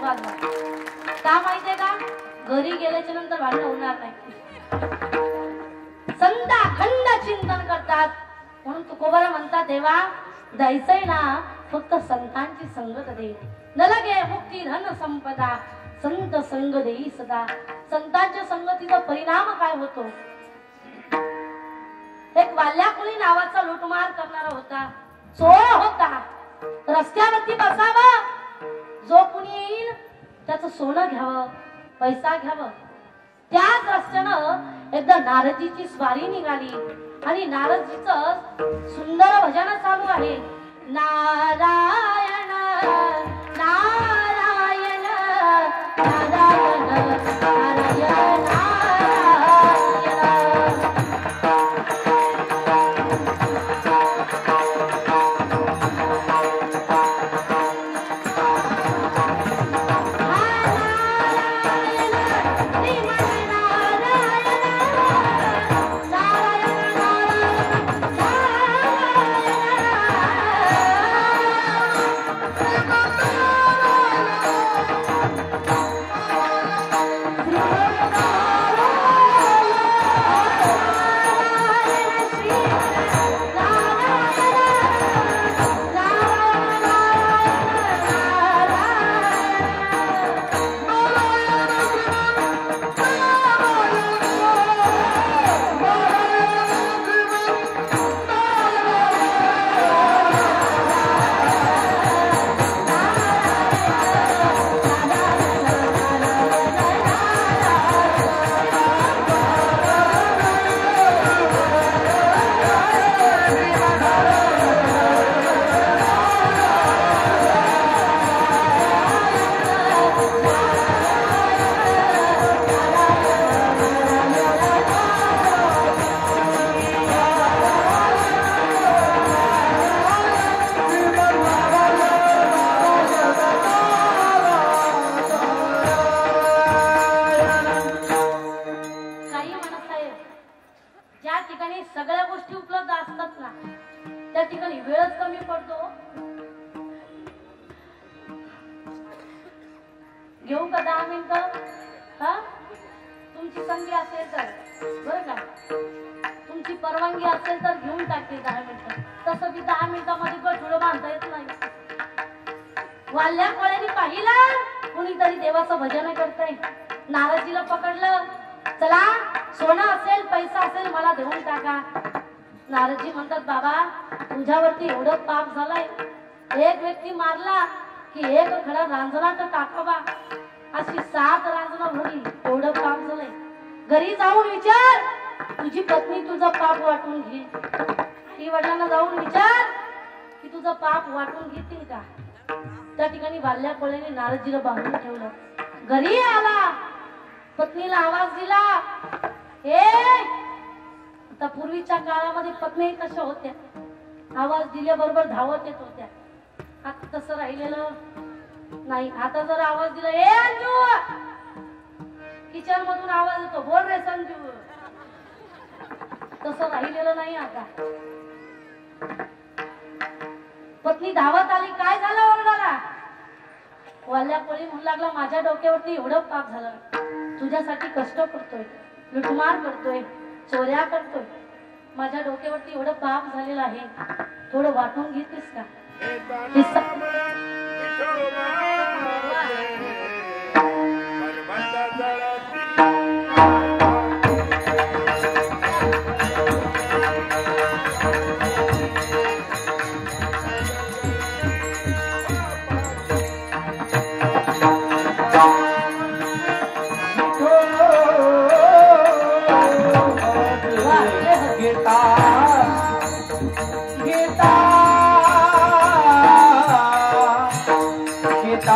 बाजूला. का माहितीये का? घरी गेल्याच्या नंतर भांडण होणार नाही. संत अखंड चिंतन करतात. म्हणून तुकोबरा म्हणतात, देवा द्यायचंय ना फक्त संतांची संगत दे. न लगे मुक्ती धन संपदा, संत संग देई सदा. संतांच्या संगतीचा परिणाम काय होतो? एक वाल्याकुळी नावाचा लुटमार करणारा होता, चोर होता. रस्त्यावरती बसावं, जो कुणी येईल त्याचं सोनं घ्यावं, पैसा घ्यावं. त्याच रस्त्यानं एकदा नारदजीची स्वारी निघाली आणि नारदजीचं सुंदर भजन चालू आहे. नारायण नारायण नारायण नारायण. घेऊ का 10 मिनिटं? हा, तुमची संधी असेल तर बरं का, तुमची परवानगी असेल तर घेऊन टाकते 10 मिनिटं. तसं की 10 मिनिटामध्ये गठुडं बांधता येत नाही. वाल्या कोळ्यांनी पाहिलं कुणीतरी देवाचं भजन करतंय. नारदजीला पकडलं, चला सोनं असेल पैसा असेल मला देऊन टाका. नारदजी म्हणतात, बाबा तुझ्यावरती एवढं पाप झालंय, एक व्यक्ती मारला की एक खडा रांजणा तर टाकावा, अशी 7 रांजणं भरली, एवढं पाप झालंय. घरी जाऊन विचार, तुझी पत्नी तुझं पाप वाटून घे. आई वडिलांना जाऊन विचार की तुझं पाप वाटून घेतील का. त्या ठिकाणी वाल्या कोळ्याने नारदजीला बांधून ठेवलं. घरी आला, पत्नीला आवाज दिला. आता पूर्वीच्या काळामध्ये पत्नी कशा होत्या, आवाज दिल्याबरोबर धावत येत होत्या. आता तसं राहिलेलं नाही. आता जर आवाज दिला, ए अंजू, किचन मधून आवाज येतो, बोल रे संजू. तसं राहिलेलं नाही आता. पत्नी धावत आली, काय झालं ओरडाला. वाल्या कोळी म्हणू लागला, माझ्या डोक्यावरती एवढं पाप झालं, तुझ्यासाठी कष्ट करतोय, लुटमार करतोय, चोऱ्या करतोय, माझ्या डोक्यावरती एवढं पाप झालेलं आहे, थोडं वाटून घेतेस का. गीता